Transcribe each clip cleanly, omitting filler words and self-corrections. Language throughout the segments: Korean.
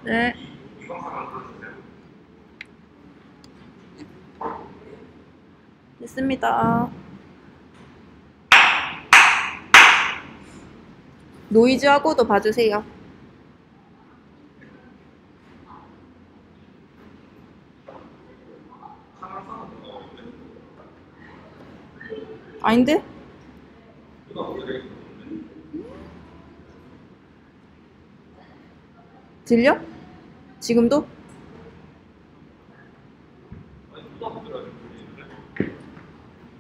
네. 됐습니다. 노이즈하고도 봐주세요. 아닌데? 들려? 지금도?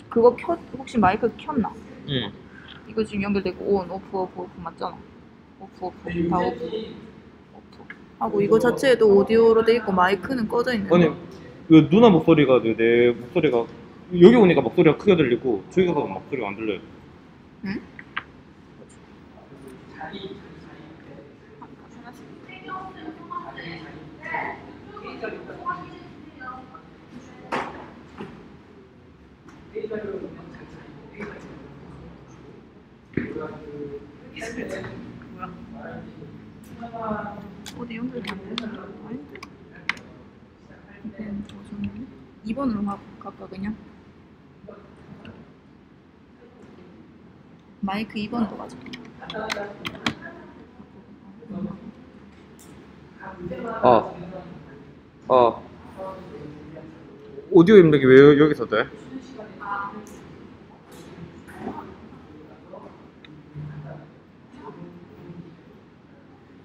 그거 혹시 마이크 켰나? 응. 이거 지금 연결되고 온, 오프, 오프, 오프 맞잖아. 오프, 오프, 다 오프. 오프. 하고 이거 자체에도 오디오로 돼 있고 마이크는 꺼져 있는 아니, 거. 그 누나 목소리가 내 목소리가 여기 오니까 목소리가 크게 들리고 저기 가서 목소리가 안 들려요. 응? 뭐야? 어디 연결이 안 돼? 아닌데? 2번으로 갈까 그냥? 마이크 2번으로 가자. 아, 아, 오디오 입력이 왜 여기서 돼?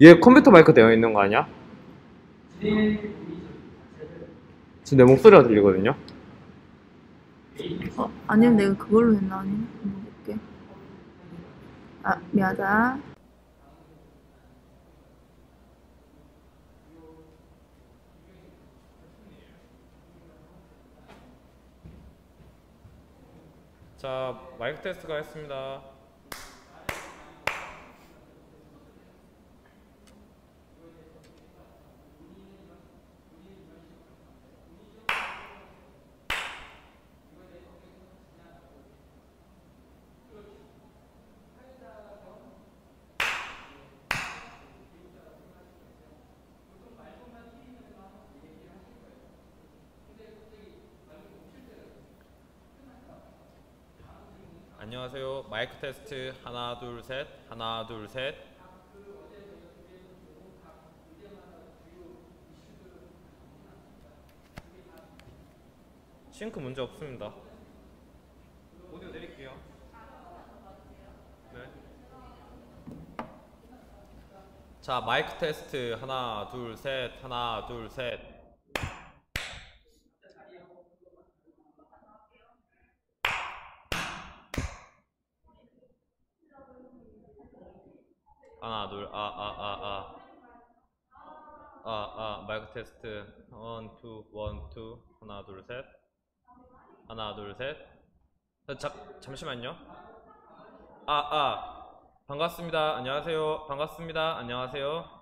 얘 컴퓨터 마이크 되어 있는 거 아니야? 지금 내 목소리가 들리거든요? 아니면 내가 그걸로 했나? 아니면 한번 볼게. 아, 미안하다. 자, 마이크 테스트가 했습니다. 안녕하세요. 마이크 테스트 하나 둘 셋, 하나 둘 셋. 싱크 문제 없습니다. 오디오 내릴게요. 네. 자, 마이크 테스트 하나 둘 셋, 하나 둘 셋. 하나 둘 마이크 테스트 원 투 하나 둘 셋, 하나 둘 셋. 잠시만요. 반갑습니다. 안녕하세요. 반갑습니다. 안녕하세요.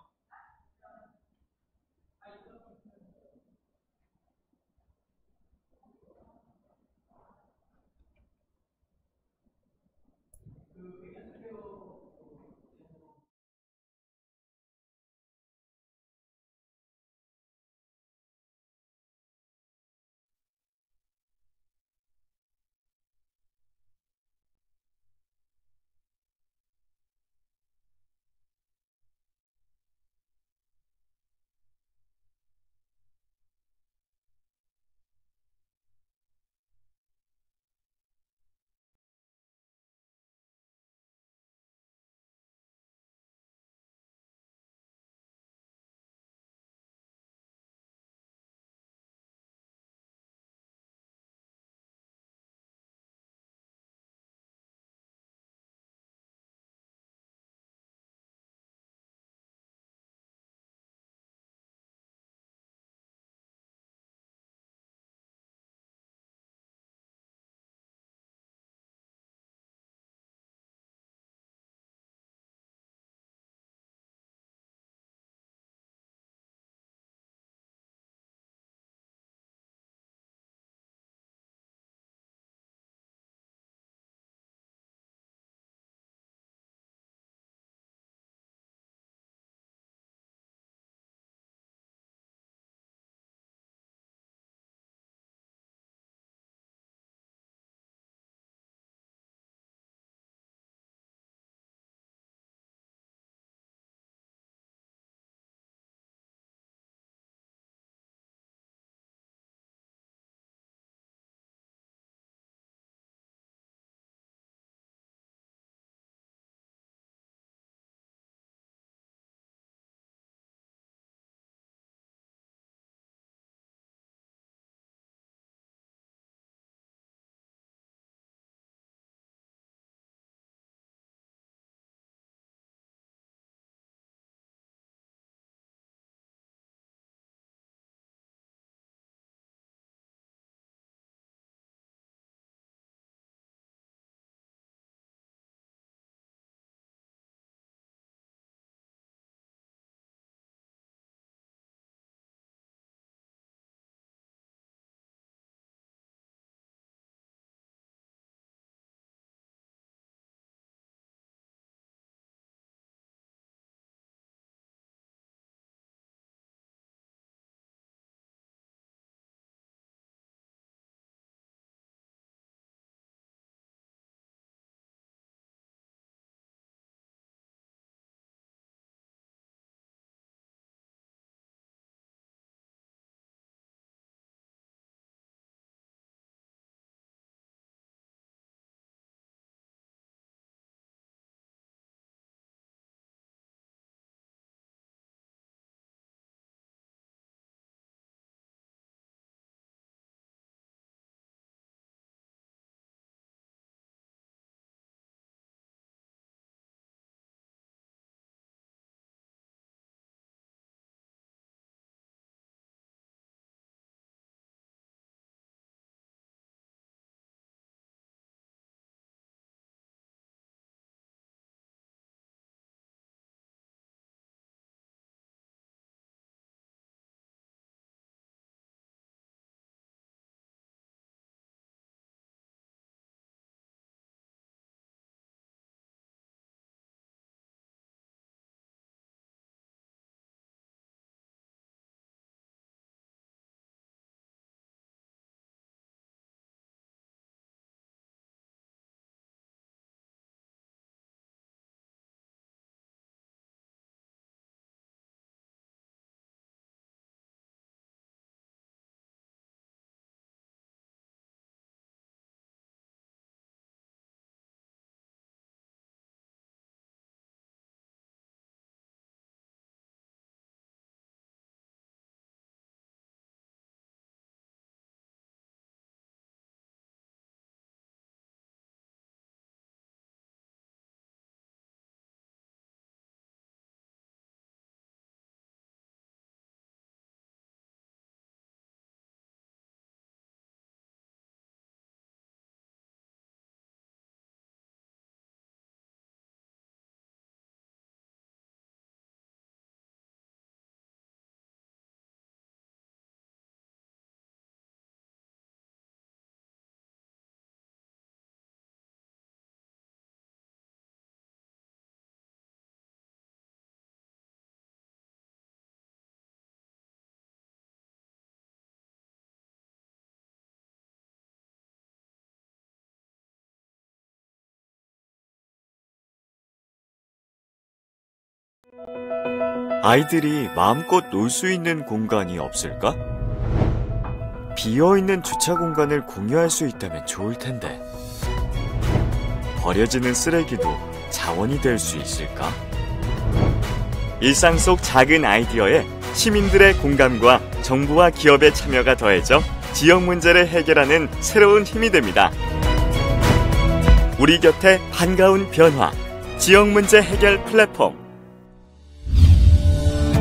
아이들이 마음껏 놀 수 있는 공간이 없을까? 비어있는 주차 공간을 공유할 수 있다면 좋을 텐데. 버려지는 쓰레기도 자원이 될 수 있을까? 일상 속 작은 아이디어에 시민들의 공감과 정부와 기업의 참여가 더해져 지역 문제를 해결하는 새로운 힘이 됩니다. 우리 곁에 반가운 변화, 지역 문제 해결 플랫폼.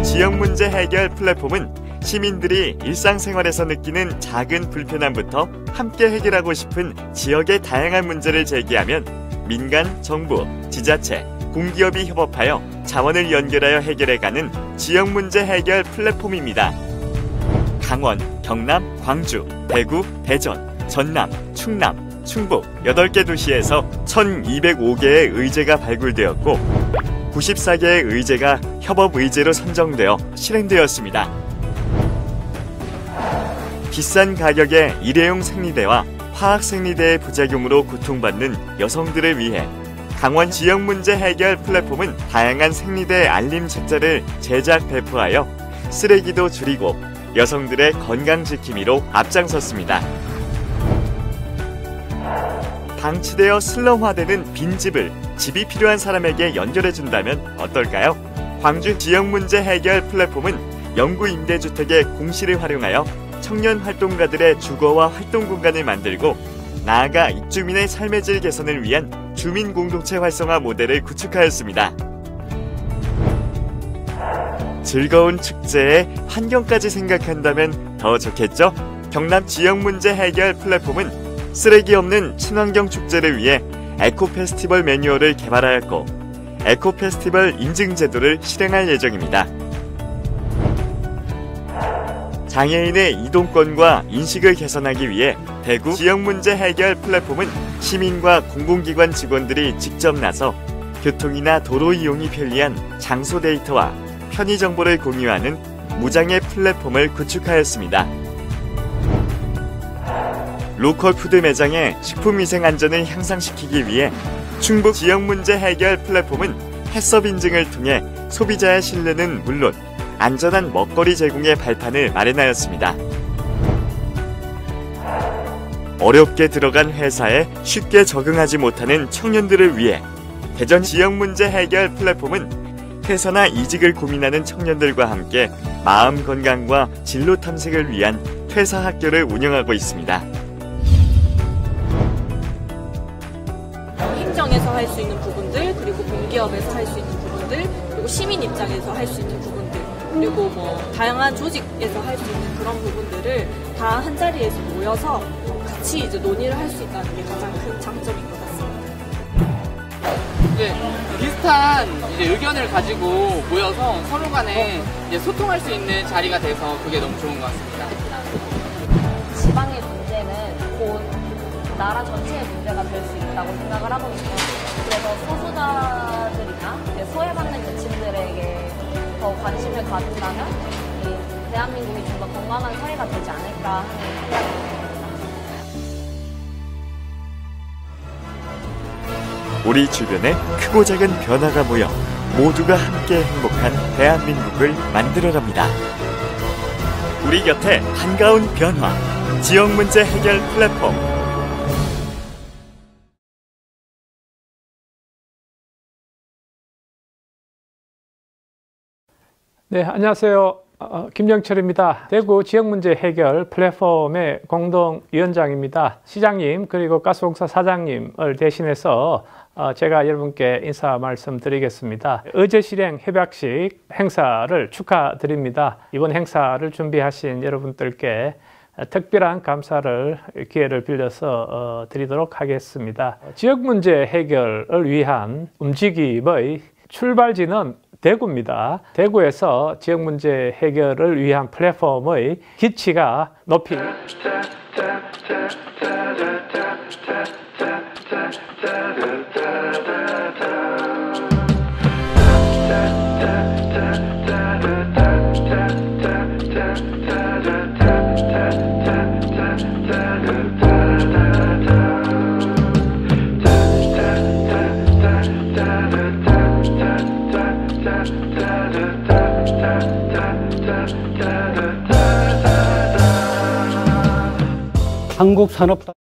지역 문제 해결 플랫폼은 시민들이 일상생활에서 느끼는 작은 불편함부터 함께 해결하고 싶은 지역의 다양한 문제를 제기하면 민간, 정부, 지자체, 공기업이 협업하여 자원을 연결하여 해결해가는 지역 문제 해결 플랫폼입니다. 강원, 경남, 광주, 대구, 대전, 전남, 충남, 충북 8개 도시에서 1,205개의 의제가 발굴되었고 94개의 의제가 협업 의제로 선정되어 실행되었습니다. 비싼 가격의 일회용 생리대와 화학 생리대의 부작용으로 고통받는 여성들을 위해 강원 지역 문제 해결 플랫폼은 다양한 생리대 알림 책자를 제작 배포하여 쓰레기도 줄이고 여성들의 건강 지킴이로 앞장섰습니다. 방치되어 슬럼화되는 빈집을 집이 필요한 사람에게 연결해준다면 어떨까요? 광주 지역 문제 해결 플랫폼은 영구 임대주택의 공시를 활용하여 청년 활동가들의 주거와 활동 공간을 만들고 나아가 입주민의 삶의 질 개선을 위한 주민 공동체 활성화 모델을 구축하였습니다. 즐거운 축제에 환경까지 생각한다면 더 좋겠죠? 경남 지역 문제 해결 플랫폼은 쓰레기 없는 친환경 축제를 위해 에코 페스티벌 매뉴얼을 개발하였고 에코 페스티벌 인증 제도를 실행할 예정입니다. 장애인의 이동권과 인식을 개선하기 위해 대구 지역 문제 해결 플랫폼은 시민과 공공기관 직원들이 직접 나서 교통이나 도로 이용이 편리한 장소 데이터와 편의 정보를 공유하는 무장애 플랫폼을 구축하였습니다. 로컬 푸드 매장의 식품위생 안전을 향상시키기 위해 충북 지역 문제 해결 플랫폼은 해썹 인증을 통해 소비자의 신뢰는 물론 안전한 먹거리 제공의 발판을 마련하였습니다. 어렵게 들어간 회사에 쉽게 적응하지 못하는 청년들을 위해 대전 지역 문제 해결 플랫폼은 퇴사나 이직을 고민하는 청년들과 함께 마음 건강과 진로 탐색을 위한 퇴사 학교를 운영하고 있습니다. 행정에서 할 수 있는 부분들, 그리고 공기업에서 할 수 있는 부분들, 그리고 시민 입장에서 할 수 있는 부분들, 그리고 뭐 다양한 조직에서 할 수 있는 그런 부분들을 다 한 자리에서 모여서 같이 이제 논의를 할 수 있다는 게 가장 큰 장점인 것 같습니다. 이제 비슷한 이제 의견을 가지고 모여서 서로 간에 이제 소통할 수 있는 자리가 돼서 그게 너무 좋은 것 같습니다. 지방의 문제는 곧 나라 전체의 문제가 될 수 있다고 생각을 하거든요. 그래서 소수자들이나 소외받는 계층들에게 더 관심을 가진다면 이 대한민국이 좀 더 건강한 사회가 되지 않을까 하는 생각이 듭니다. 우리 주변에 크고 작은 변화가 모여 모두가 함께 행복한 대한민국을 만들어갑니다. 우리 곁에 반가운 변화, 지역 문제 해결 플랫폼. 네, 안녕하세요. 김정철입니다. 대구 지역문제 해결 플랫폼의 공동위원장입니다. 시장님 그리고 가스공사 사장님을 대신해서 제가 여러분께 인사 말씀드리겠습니다. 의제 실행 협약식 행사를 축하드립니다. 이번 행사를 준비하신 여러분들께 특별한 감사를 기회를 빌려서 드리도록 하겠습니다. 지역문제 해결을 위한 움직임의 출발지는 대구입니다. 대구에서 지역 문제 해결을 위한 플랫폼의 기치가 높이 한국산업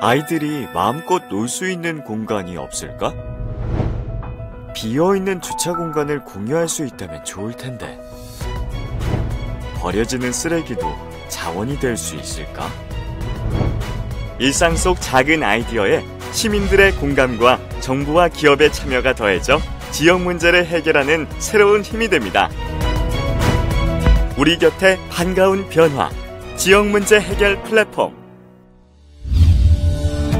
아이들이 마음껏 놀 수 있는 공간이 없을까? 비어있는 주차 공간을 공유할 수 있다면 좋을 텐데. 버려지는 쓰레기도 자원이 될 수 있을까? 일상 속 작은 아이디어에 시민들의 공감과 정부와 기업의 참여가 더해져 지역 문제를 해결하는 새로운 힘이 됩니다. 우리 곁에 반가운 변화, 지역 문제 해결 플랫폼.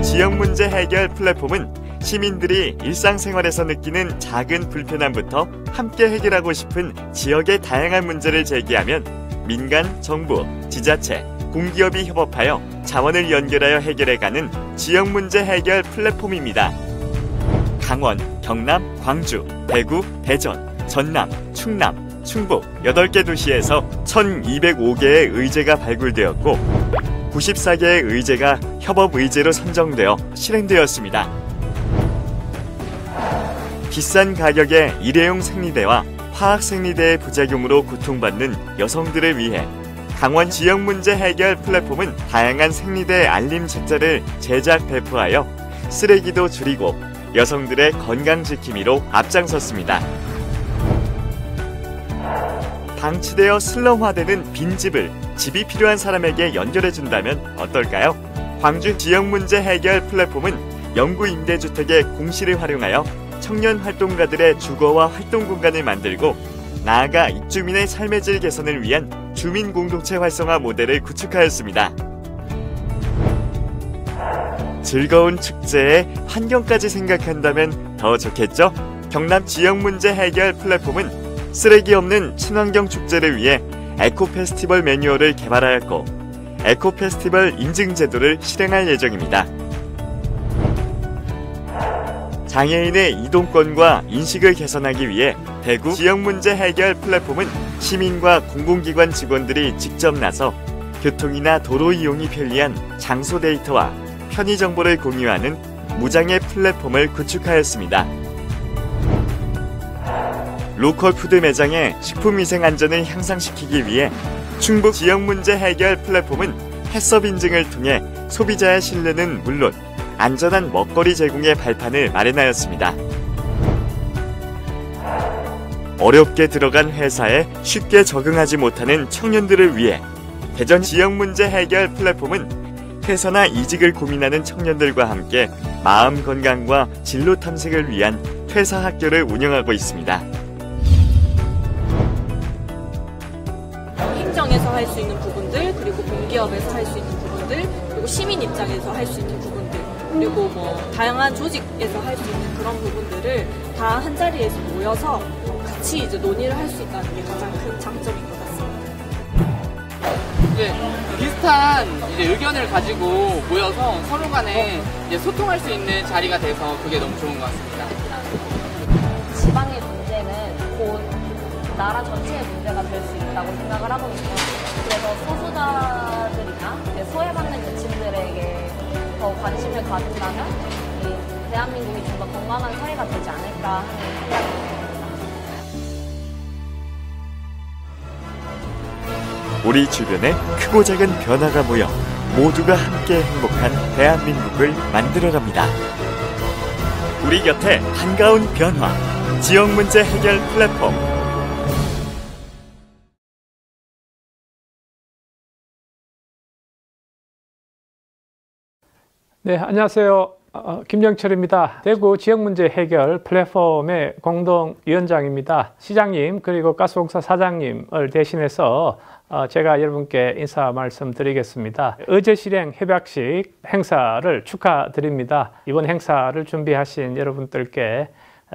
지역 문제 해결 플랫폼은 시민들이 일상생활에서 느끼는 작은 불편함부터 함께 해결하고 싶은 지역의 다양한 문제를 제기하면 민간, 정부, 지자체, 공기업이 협업하여 자원을 연결하여 해결해가는 지역 문제 해결 플랫폼입니다. 강원, 경남, 광주, 대구, 대전, 전남, 충남, 충북 8개 도시에서 1,205개의 의제가 발굴되었고 94개의 의제가 협업 의제로 선정되어 실행되었습니다. 비싼 가격의 일회용 생리대와 화학 생리대의 부작용으로 고통받는 여성들을 위해 강원 지역 문제 해결 플랫폼은 다양한 생리대 알림 책자를 제작 배포하여 쓰레기도 줄이고 여성들의 건강 지킴이로 앞장섰습니다. 방치되어 슬럼화되는 빈집을 집이 필요한 사람에게 연결해준다면 어떨까요? 광주 지역 문제 해결 플랫폼은 영구 임대주택의 공시를 활용하여 청년 활동가들의 주거와 활동 공간을 만들고 나아가 입주민의 삶의 질 개선을 위한 주민 공동체 활성화 모델을 구축하였습니다. 즐거운 축제에 환경까지 생각한다면 더 좋겠죠? 경남 지역 문제 해결 플랫폼은 쓰레기 없는 친환경 축제를 위해 에코 페스티벌 매뉴얼을 개발하였고 에코 페스티벌 인증 제도를 실행할 예정입니다. 장애인의 이동권과 인식을 개선하기 위해 대구 지역 문제 해결 플랫폼은 시민과 공공기관 직원들이 직접 나서 교통이나 도로 이용이 편리한 장소 데이터와 편의 정보를 공유하는 무장애 플랫폼을 구축하였습니다. 로컬 푸드 매장의 식품위생 안전을 향상시키기 위해 충북 지역 문제 해결 플랫폼은 해썹 인증을 통해 소비자의 신뢰는 물론 안전한 먹거리 제공의 발판을 마련하였습니다. 어렵게 들어간 회사에 쉽게 적응하지 못하는 청년들을 위해 대전 지역 문제 해결 플랫폼은 퇴사나 이직을 고민하는 청년들과 함께 마음 건강과 진로 탐색을 위한 퇴사 학교를 운영하고 있습니다. 행정에서 할 수 있는 부분들, 그리고 공기업에서 할 수 있는 부분들, 그리고 시민 입장에서 할 수 있는 부분들, 그리고 다양한 조직에서 할 수 있는 그런 부분들을 다 한 자리에서 모여서 같이 이제 논의를 할 수 있다는 게 가장 큰 장점인 것 같습니다. 이제 비슷한 이제 의견을 가지고 모여서 서로 간에 이제 소통할 수 있는 자리가 돼서 그게 너무 좋은 것 같습니다. 지방의 문제는 곧 나라 전체의 문제가 될 수 있다고 생각을 하거든요. 그래서 소수자들이나 소외받는 계층들에게 더 관심을 가진다면 이 대한민국이 좀 더 건강한 사회가 되지 않을까 하는 생각이 듭니다. 우리 주변에 크고 작은 변화가 모여 모두가 함께 행복한 대한민국을 만들어갑니다. 우리 곁에 반가운 변화, 지역 문제 해결 플랫폼. 네, 안녕하세요. 김영철입니다. 대구 지역문제 해결 플랫폼의 공동위원장입니다. 시장님 그리고 가스공사 사장님을 대신해서 제가 여러분께 인사 말씀드리겠습니다. 어제 실행 협약식 행사를 축하드립니다. 이번 행사를 준비하신 여러분들께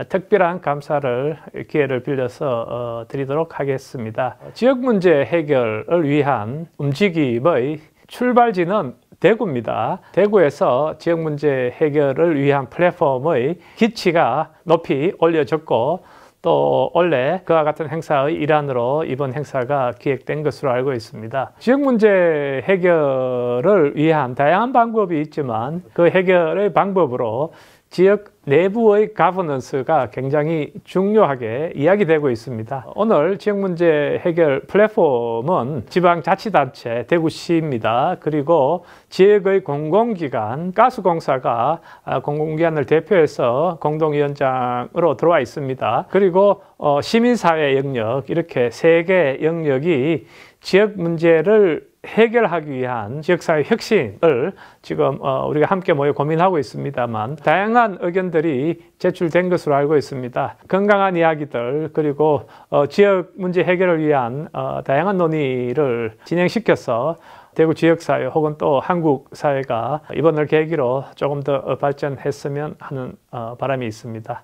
특별한 감사를 기회를 빌려서 드리도록 하겠습니다. 지역문제 해결을 위한 움직임의 출발지는 대구입니다. 대구에서 지역문제 해결을 위한 플랫폼의 기치가 높이 올려졌고 또 원래 그와 같은 행사의 일환으로 이번 행사가 기획된 것으로 알고 있습니다. 지역문제 해결을 위한 다양한 방법이 있지만 그 해결의 방법으로 지역 내부의 가버넌스가 굉장히 중요하게 이야기되고 있습니다. 오늘 지역문제 해결 플랫폼은 지방자치단체 대구시입니다. 그리고 지역의 공공기관 가스공사가 공공기관을 대표해서 공동위원장으로 들어와 있습니다. 그리고 시민사회 영역 이렇게 세 개 영역이 지역 문제를 해결하기 위한 지역사회 혁신을 지금 우리가 함께 모여 고민하고 있습니다만 다양한 의견들이 제출된 것으로 알고 있습니다. 건강한 이야기들 그리고 지역 문제 해결을 위한 다양한 논의를 진행시켜서 대구 지역사회 혹은 또 한국 사회가 이번을 계기로 조금 더 발전했으면 하는 바람이 있습니다.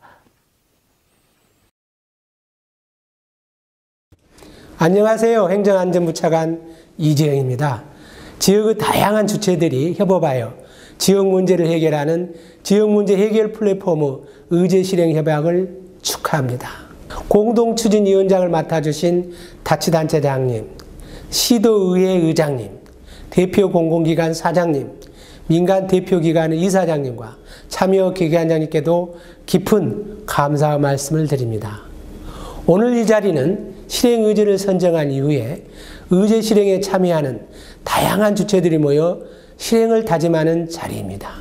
안녕하세요. 행정안전부 차관 이재영입니다. 지역의 다양한 주체들이 협업하여 지역 문제를 해결하는 지역문제 해결 플랫폼 의제실행협약을 축하합니다. 공동추진위원장을 맡아주신 자치단체장님, 시도의회 의장님, 대표 공공기관 사장님, 민간 대표기관의 이사장님과 참여기관장님께도 깊은 감사의 말씀을 드립니다. 오늘 이 자리는 실행 의제를 선정한 이후에 의제 실행에 참여하는 다양한 주체들이 모여 실행을 다짐하는 자리입니다.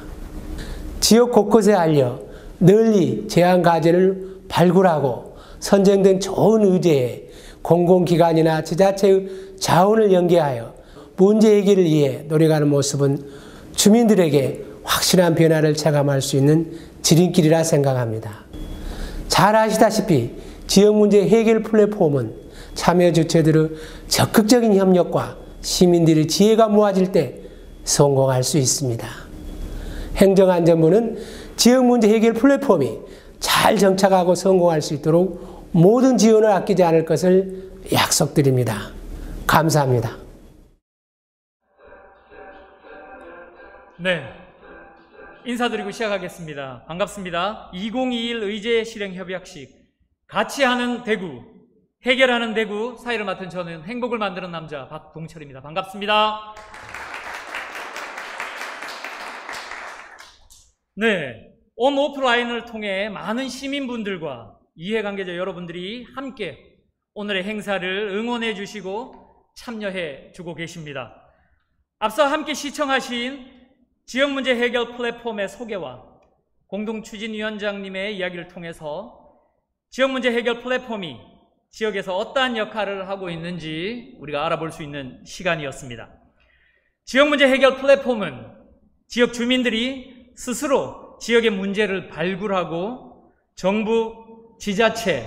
지역 곳곳에 알려 널리 제안 과제를 발굴하고 선정된 좋은 의제에 공공기관이나 지자체의 자원을 연계하여 문제 해결을 위해 노력하는 모습은 주민들에게 확실한 변화를 체감할 수 있는 지름길이라 생각합니다. 잘 아시다시피 지역문제 해결 플랫폼은 참여 주체들의 적극적인 협력과 시민들의 지혜가 모아질 때 성공할 수 있습니다. 행정안전부는 지역문제 해결 플랫폼이 잘 정착하고 성공할 수 있도록 모든 지원을 아끼지 않을 것을 약속드립니다. 감사합니다. 네, 인사드리고 시작하겠습니다. 반갑습니다. 2021 의제 실행 협약식 같이 하는 대구, 해결하는 대구 사회를 맡은 저는 행복을 만드는 남자 박동철입니다. 반갑습니다. 네, 온 오프라인을 통해 많은 시민분들과 이해관계자 여러분들이 함께 오늘의 행사를 응원해 주시고 참여해 주고 계십니다. 앞서 함께 시청하신 지역문제 해결 플랫폼의 소개와 공동추진위원장님의 이야기를 통해서 지역문제 해결 플랫폼이 지역에서 어떠한 역할을 하고 있는지 우리가 알아볼 수 있는 시간이었습니다. 지역문제 해결 플랫폼은 지역 주민들이 스스로 지역의 문제를 발굴하고 정부, 지자체,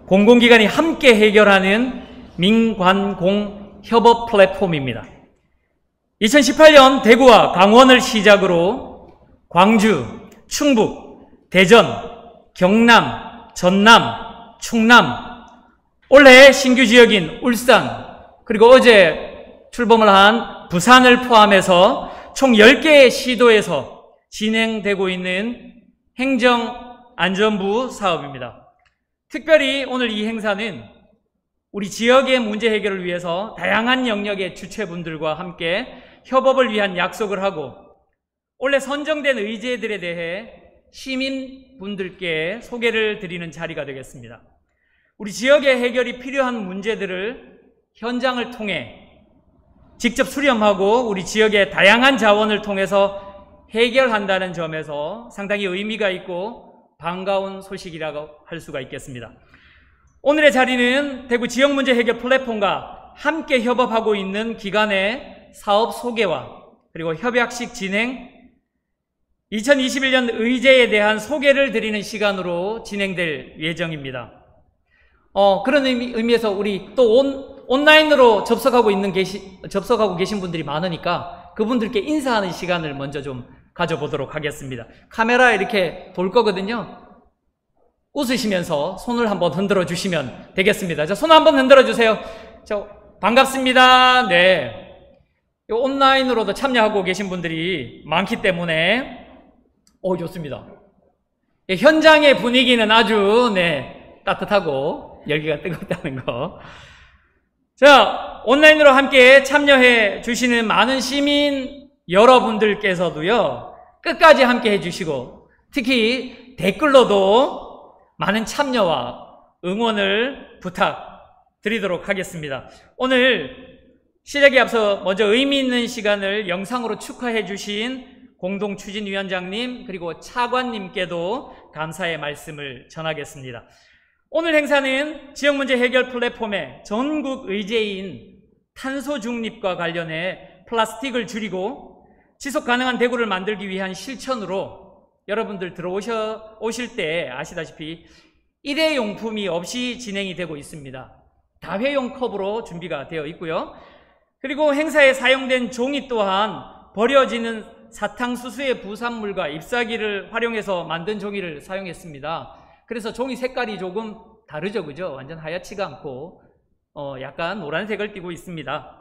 공공기관이 함께 해결하는 민관공 협업 플랫폼입니다. 2018년 대구와 강원을 시작으로 광주, 충북, 대전, 경남, 전남, 충남, 올해 신규 지역인 울산, 그리고 어제 출범을 한 부산을 포함해서 총 10개의 시도에서 진행되고 있는 행정안전부 사업입니다. 특별히 오늘 이 행사는 우리 지역의 문제 해결을 위해서 다양한 영역의 주체분들과 함께 협업을 위한 약속을 하고 올해 선정된 의제들에 대해 시민분들께 소개를 드리는 자리가 되겠습니다. 우리 지역의 해결이 필요한 문제들을 현장을 통해 직접 수렴하고 우리 지역의 다양한 자원을 통해서 해결한다는 점에서 상당히 의미가 있고 반가운 소식이라고 할 수가 있겠습니다. 오늘의 자리는 대구 지역문제 해결 플랫폼과 함께 협업하고 있는 기관의 사업 소개와 그리고 협약식 진행, 2021년 의제에 대한 소개를 드리는 시간으로 진행될 예정입니다. 그런 의미에서 우리 또 온라인으로 접속하고 계신 분들이 많으니까 그분들께 인사하는 시간을 먼저 좀 가져보도록 하겠습니다. 카메라 이렇게 돌 거거든요. 웃으시면서 손을 한번 흔들어 주시면 되겠습니다. 자, 손 한번 흔들어 주세요. 반갑습니다. 네. 온라인으로도 참여하고 계신 분들이 많기 때문에 좋습니다. 현장의 분위기는 아주 따뜻하고 열기가 뜨겁다는 거. 자, 온라인으로 함께 참여해 주시는 많은 시민 여러분들께서도요, 끝까지 함께 해주시고 특히 댓글로도 많은 참여와 응원을 부탁드리도록 하겠습니다. 오늘 시작에 앞서 먼저 의미 있는 시간을 영상으로 축하해 주신 공동추진위원장님 그리고 차관님께도 감사의 말씀을 전하겠습니다. 오늘 행사는 지역문제 해결 플랫폼의 전국 의제인 탄소 중립과 관련해 플라스틱을 줄이고 지속 가능한 대구를 만들기 위한 실천으로 여러분들 들어오실 때 아시다시피 일회용품이 없이 진행이 되고 있습니다. 다회용 컵으로 준비가 되어 있고요. 그리고 행사에 사용된 종이 또한 버려지는 사탕수수의 부산물과 잎사귀를 활용해서 만든 종이를 사용했습니다. 그래서 종이 색깔이 조금 다르죠, 그죠? 완전 하얗지가 않고 약간 노란색을 띠고 있습니다.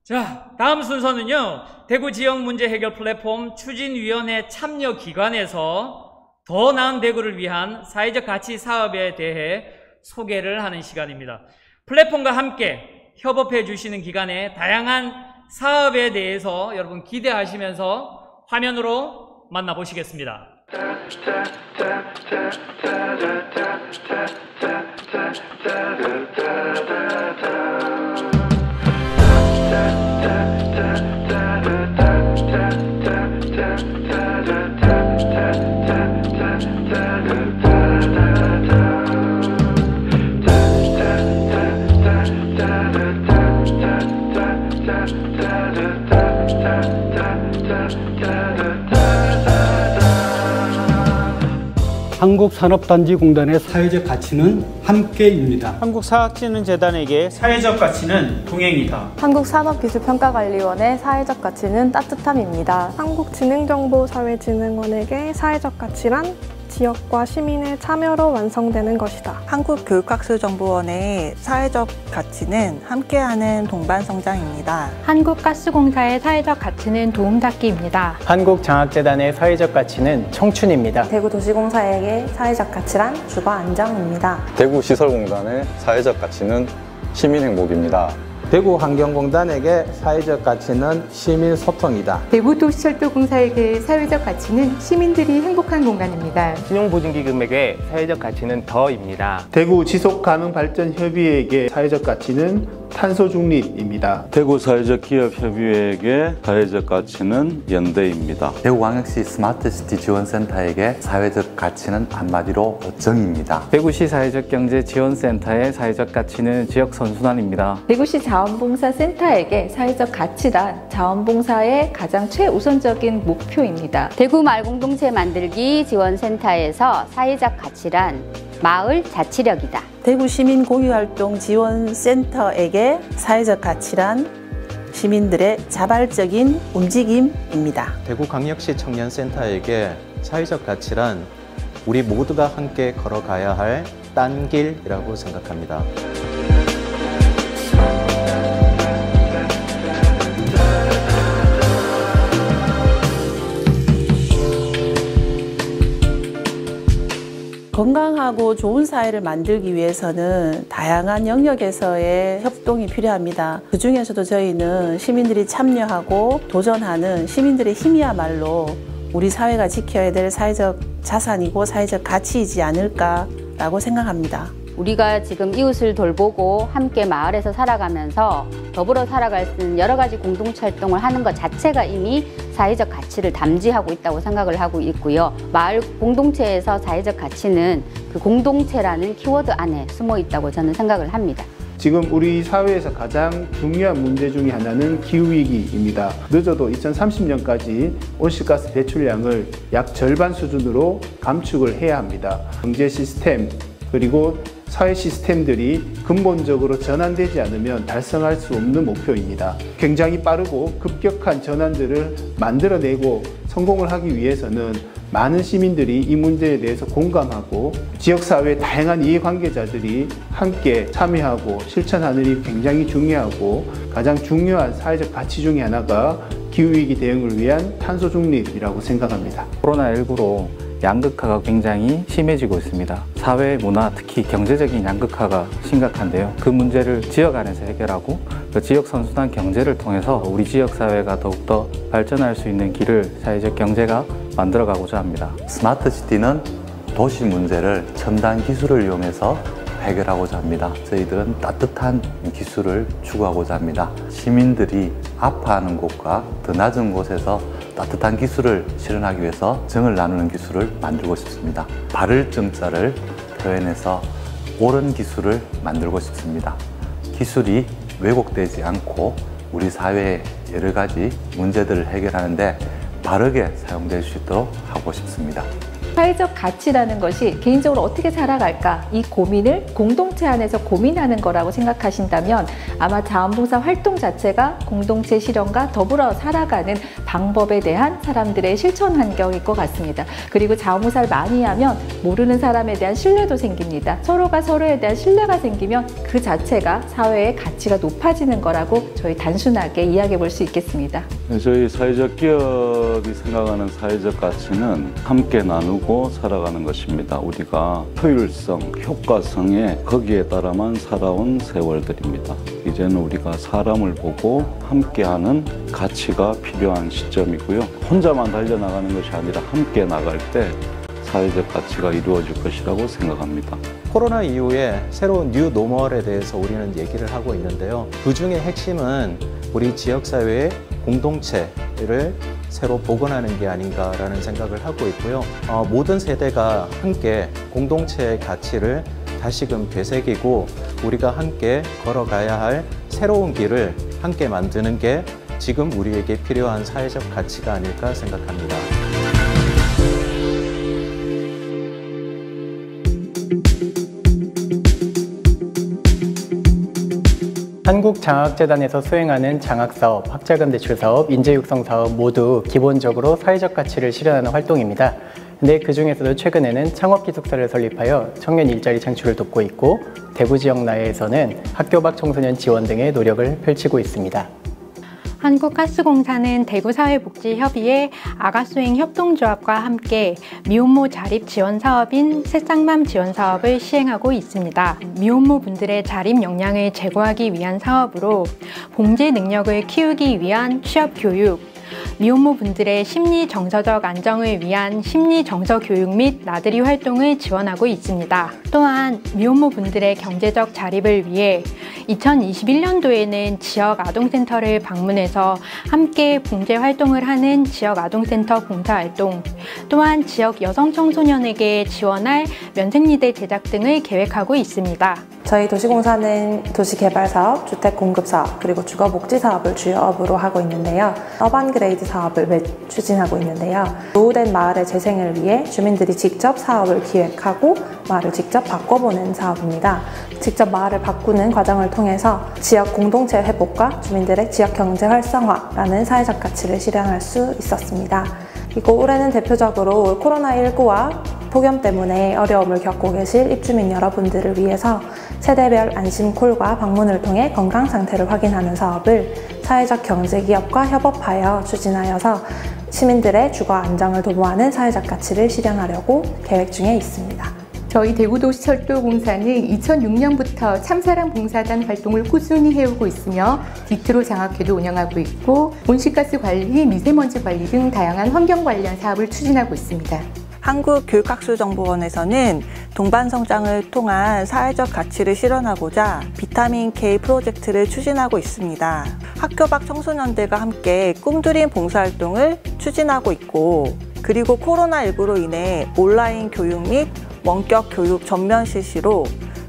자, 다음 순서는요, 대구 지역 문제 해결 플랫폼 추진위원회 참여 기관에서 더 나은 대구를 위한 사회적 가치 사업에 대해 소개를 하는 시간입니다. 플랫폼과 함께 협업해 주시는 기관의 다양한 사업에 대해서 여러분 기대하시면서 화면으로 만나보시겠습니다. 한국산업단지공단의 사회적 가치는 함께입니다. 한국사학진흥재단에게 사회적 가치는 동행이다. 한국산업기술평가관리원의 사회적 가치는 따뜻함입니다. 한국지능정보사회진흥원에게 사회적 가치란 지역과 시민의 참여로 완성되는 것이다. 한국교육학술정보원의 사회적 가치는 함께하는 동반성장입니다. 한국가스공사의 사회적 가치는 도움닫기입니다. 한국장학재단의 사회적 가치는 청춘입니다. 대구도시공사에게 사회적 가치란 주거 안정입니다. 대구시설공단의 사회적 가치는 시민행복입니다. 대구환경공단에게 사회적 가치는 시민소통이다. 대구도시철도공사에게 사회적 가치는 시민들이 행복한 공간입니다. 신용보증기금에게 사회적 가치는 더입니다. 대구지속가능발전협의회에게 사회적 가치는 탄소중립입니다. 대구사회적기업협의회에게 사회적 가치는 연대입니다. 대구광역시 스마트시티 지원센터에게 사회적 가치는 한마디로 정의입니다. 대구시 사회적경제지원센터의 사회적 가치는 지역선순환입니다. 대구시 자원봉사센터에게 사회적 가치란 자원봉사의 가장 최우선적인 목표입니다. 대구 마을공동체 만들기 지원센터에서 사회적 가치란 마을 자치력이다. 대구시민공유활동지원센터에게 사회적 가치란 시민들의 자발적인 움직임입니다. 대구광역시 청년센터에게 사회적 가치란 우리 모두가 함께 걸어가야 할 딴 길이라고 생각합니다. 건강하고 좋은 사회를 만들기 위해서는 다양한 영역에서의 협동이 필요합니다. 그 중에서도 저희는 시민들이 참여하고 도전하는 시민들의 힘이야말로 우리 사회가 지켜야 될 사회적 자산이고 사회적 가치이지 않을까라고 생각합니다. 우리가 지금 이웃을 돌보고 함께 마을에서 살아가면서 더불어 살아갈 수 있는 여러 가지 공동체 활동을 하는 것 자체가 이미 사회적 가치를 담지하고 있다고 생각을 하고 있고요. 마을 공동체에서 사회적 가치는 그 공동체라는 키워드 안에 숨어 있다고 저는 생각을 합니다. 지금 우리 사회에서 가장 중요한 문제 중에 하나는 기후위기입니다. 늦어도 2030년까지 온실가스 배출량을 약 절반 수준으로 감축을 해야 합니다. 경제 시스템 그리고 사회 시스템들이 근본적으로 전환되지 않으면 달성할 수 없는 목표입니다. 굉장히 빠르고 급격한 전환들을 만들어내고 성공을 하기 위해서는 많은 시민들이 이 문제에 대해서 공감하고 지역사회 다양한 이해관계자들이 함께 참여하고 실천하는 일이 굉장히 중요하고 가장 중요한 사회적 가치 중에 하나가 기후위기 대응을 위한 탄소 중립이라고 생각합니다. 코로나19로 양극화가 굉장히 심해지고 있습니다. 사회, 문화, 특히 경제적인 양극화가 심각한데요. 그 문제를 지역 안에서 해결하고 그 지역 선순환 경제를 통해서 우리 지역 사회가 더욱더 발전할 수 있는 길을 사회적 경제가 만들어가고자 합니다. 스마트 시티는 도시 문제를 첨단 기술을 이용해서 해결하고자 합니다. 저희들은 따뜻한 기술을 추구하고자 합니다. 시민들이 아파하는 곳과 더 낮은 곳에서 따뜻한 기술을 실현하기 위해서 정을 나누는 기술을 만들고 싶습니다. 바를 정자를 표현해서 옳은 기술을 만들고 싶습니다. 기술이 왜곡되지 않고 우리 사회의 여러 가지 문제들을 해결하는데 바르게 사용될 수 있도록 하고 싶습니다. 사회적 가치라는 것이 개인적으로 어떻게 살아갈까 이 고민을 공동체 안에서 고민하는 거라고 생각하신다면 아마 자원봉사 활동 자체가 공동체 실현과 더불어 살아가는 방법에 대한 사람들의 실천 환경일 것 같습니다. 그리고 자원봉사를 많이 하면 모르는 사람에 대한 신뢰도 생깁니다. 서로가 서로에 대한 신뢰가 생기면 그 자체가 사회의 가치가 높아지는 거라고 저희 단순하게 이야기해 볼 수 있겠습니다. 저희 사회적 기업이 생각하는 사회적 가치는 함께 나누고 살아가는 것입니다. 우리가 효율성, 효과성에 거기에 따라만 살아온 세월들입니다. 이제는 우리가 사람을 보고 함께하는 가치가 필요한 시점이고요. 혼자만 달려나가는 것이 아니라 함께 나갈 때 사회적 가치가 이루어질 것이라고 생각합니다. 코로나 이후에 새로운 뉴 노멀에 대해서 우리는 얘기를 하고 있는데요. 그 중에 핵심은 우리 지역사회의 공동체를 새로 복원하는 게 아닌가라는 생각을 하고 있고요. 모든 세대가 함께 공동체의 가치를 다시금 되새기고 우리가 함께 걸어가야 할 새로운 길을 함께 만드는 게 지금 우리에게 필요한 사회적 가치가 아닐까 생각합니다. 한국장학재단에서 수행하는 장학사업, 학자금 대출사업, 인재육성사업 모두 기본적으로 사회적 가치를 실현하는 활동입니다. 근데 그 중에서도 최근에는 창업기숙사를 설립하여 청년 일자리 창출을 돕고 있고 대구 지역 내에서는 학교 밖 청소년 지원 등의 노력을 펼치고 있습니다. 한국가스공사는 대구사회복지협의회 아가수행협동조합과 함께 미혼모 자립 지원 사업인 새싹맘 지원 사업을 시행하고 있습니다. 미혼모 분들의 자립 역량을 제고하기 위한 사업으로 봉제 능력을 키우기 위한 취업 교육, 미혼모 분들의 심리 정서적 안정을 위한 심리 정서 교육 및 나들이 활동을 지원하고 있습니다. 또한 미혼모 분들의 경제적 자립을 위해 2021년도에는 지역 아동센터를 방문해서 함께 봉제 활동을 하는 지역 아동센터 봉사활동, 또한 지역 여성 청소년에게 지원할 면생리대 제작 등을 계획하고 있습니다. 저희 도시공사는 도시개발사업, 주택공급사업, 그리고 주거복지사업을 주요업으로 하고 있는데요. 어반그레이드 사업을 추진하고 있는데요. 노후된 마을의 재생을 위해 주민들이 직접 사업을 기획하고 마을을 직접 바꿔보는 사업입니다. 직접 마을을 바꾸는 과정을 통해서 지역 공동체 회복과 주민들의 지역 경제 활성화라는 사회적 가치를 실현할 수 있었습니다. 그리고 올해는 대표적으로 코로나19와 폭염 때문에 어려움을 겪고 계실 입주민 여러분들을 위해서 세대별 안심콜과 방문을 통해 건강 상태를 확인하는 사업을 사회적 경제기업과 협업하여 추진하여서 시민들의 주거 안정을 도모하는 사회적 가치를 실현하려고 계획 중에 있습니다. 저희 대구도시철도공사는 2006년부터 참사랑 봉사단 활동을 꾸준히 해오고 있으며 디트로 장학회도 운영하고 있고 온실가스 관리, 미세먼지 관리 등 다양한 환경 관련 사업을 추진하고 있습니다. 한국교육학술정보원에서는 동반성장을 통한 사회적 가치를 실현하고자 비타민 K 프로젝트를 추진하고 있습니다. 학교 밖 청소년들과 함께 꿈드림 봉사활동을 추진하고 있고, 그리고 코로나19로 인해 온라인 교육 및 원격 교육 전면 실시로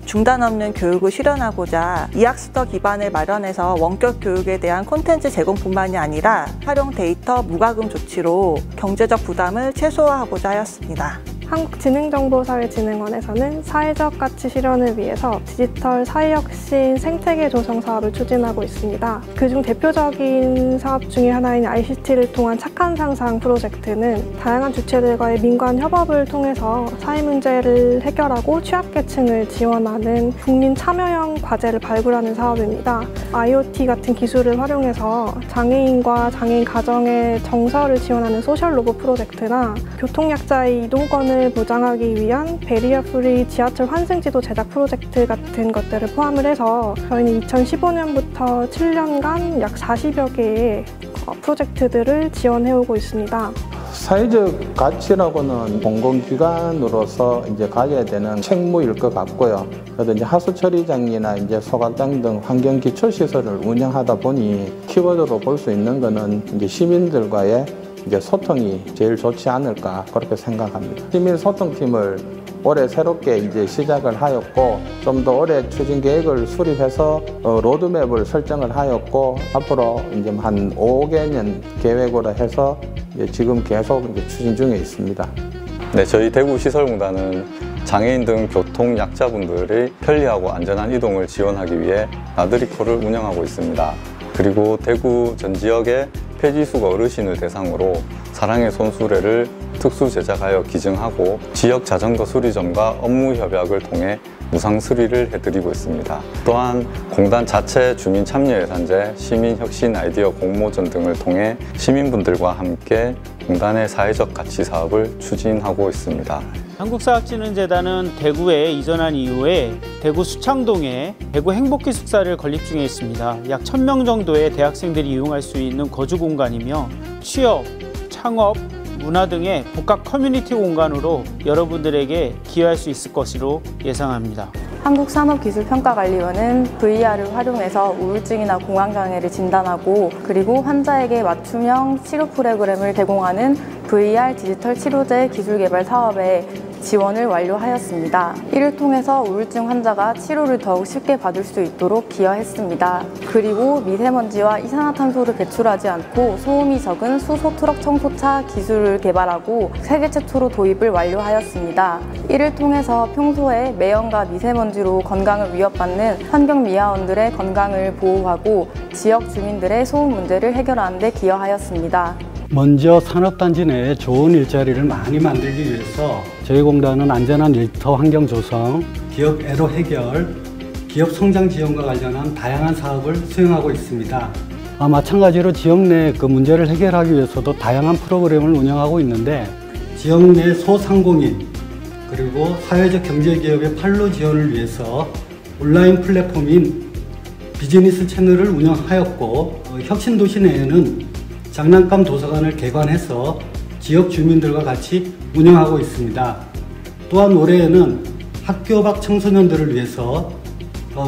중단 없는 교육을 실현하고자 이학스터 기반을 마련해서 원격 교육에 대한 콘텐츠 제공뿐만이 아니라 활용 데이터 무과금 조치로 경제적 부담을 최소화하고자 하였습니다. 한국지능정보사회진흥원에서는 사회적 가치 실현을 위해서 디지털 사회혁신 생태계 조성 사업을 추진하고 있습니다. 그중 대표적인 사업 중에 하나인 ICT를 통한 착한 상상 프로젝트는 다양한 주체들과의 민관 협업을 통해서 사회 문제를 해결하고 취약계층을 지원하는 국민 참여형 과제를 발굴하는 사업입니다. IoT 같은 기술을 활용해서 장애인과 장애인 가정의 정서를 지원하는 소셜 로봇 프로젝트나 교통약자의 이동권을 보장하기 위한 베리어 프리 지하철 환승지도 제작 프로젝트 같은 것들을 포함을 해서 저희는 2015년부터 7년간 약 40여 개의 프로젝트들을 지원해오고 있습니다. 사회적 가치라고는 공공기관으로서 이제 가져야 되는 책무일 것 같고요. 그래도 이제 하수처리장이나 이제 소각장 등 환경 기초 시설을 운영하다 보니 키워드로 볼 수 있는 거는 이제 시민들과의 이제 소통이 제일 좋지 않을까 그렇게 생각합니다. 시민 소통팀을 올해 새롭게 이제 시작을 하였고 좀 더 올해 추진 계획을 수립해서 로드맵을 설정을 하였고 앞으로 이제 한 5개년 계획으로 해서 이제 지금 계속 이제 추진 중에 있습니다. 네, 저희 대구시설공단은 장애인 등 교통약자분들의 편리하고 안전한 이동을 지원하기 위해 나들이코를 운영하고 있습니다. 그리고 대구 전 지역의 폐지수거 어르신을 대상으로 사랑의 손수레를 특수 제작하여 기증하고 지역 자전거 수리점과 업무 협약을 통해 무상 수리를 해드리고 있습니다. 또한 공단 자체 주민 참여 예산제, 시민 혁신 아이디어 공모전 등을 통해 시민분들과 함께 공단의 사회적 가치 사업을 추진하고 있습니다. 한국사학진흥재단은 대구에 이전한 이후에 대구 수창동에 대구 행복기숙사를 건립 중에 있습니다. 약 1000명 정도의 대학생들이 이용할 수 있는 거주 공간이며 취업, 창업, 문화 등의 복합 커뮤니티 공간으로 여러분들에게 기여할 수 있을 것으로 예상합니다. 한국산업기술평가관리원은 VR을 활용해서 우울증이나 공황장애를 진단하고 그리고 환자에게 맞춤형 치료 프로그램을 제공하는 VR 디지털 치료제 기술 개발 사업에 지원을 완료하였습니다. 이를 통해서 우울증 환자가 치료를 더욱 쉽게 받을 수 있도록 기여했습니다. 그리고 미세먼지와 이산화탄소를 배출하지 않고 소음이 적은 수소 트럭 청소차 기술을 개발하고 세계 최초로 도입을 완료하였습니다. 이를 통해서 평소에 매연과 미세먼지로 건강을 위협받는 환경미화원들의 건강을 보호하고 지역 주민들의 소음 문제를 해결하는 데 기여하였습니다. 먼저 산업단지 내에 좋은 일자리를 많이 만들기 위해서 저희 공단은 안전한 일터 환경 조성, 기업 애로 해결, 기업 성장 지원과 관련한 다양한 사업을 수행하고 있습니다. 마찬가지로 지역 내 그 문제를 해결하기 위해서도 다양한 프로그램을 운영하고 있는데 지역 내 소상공인 그리고 사회적 경제기업의 판로 지원을 위해서 온라인 플랫폼인 비즈니스 채널을 운영하였고 혁신도시 내에는 장난감 도서관을 개관해서 지역 주민들과 같이 운영하고 있습니다. 또한 올해에는 학교 밖 청소년들을 위해서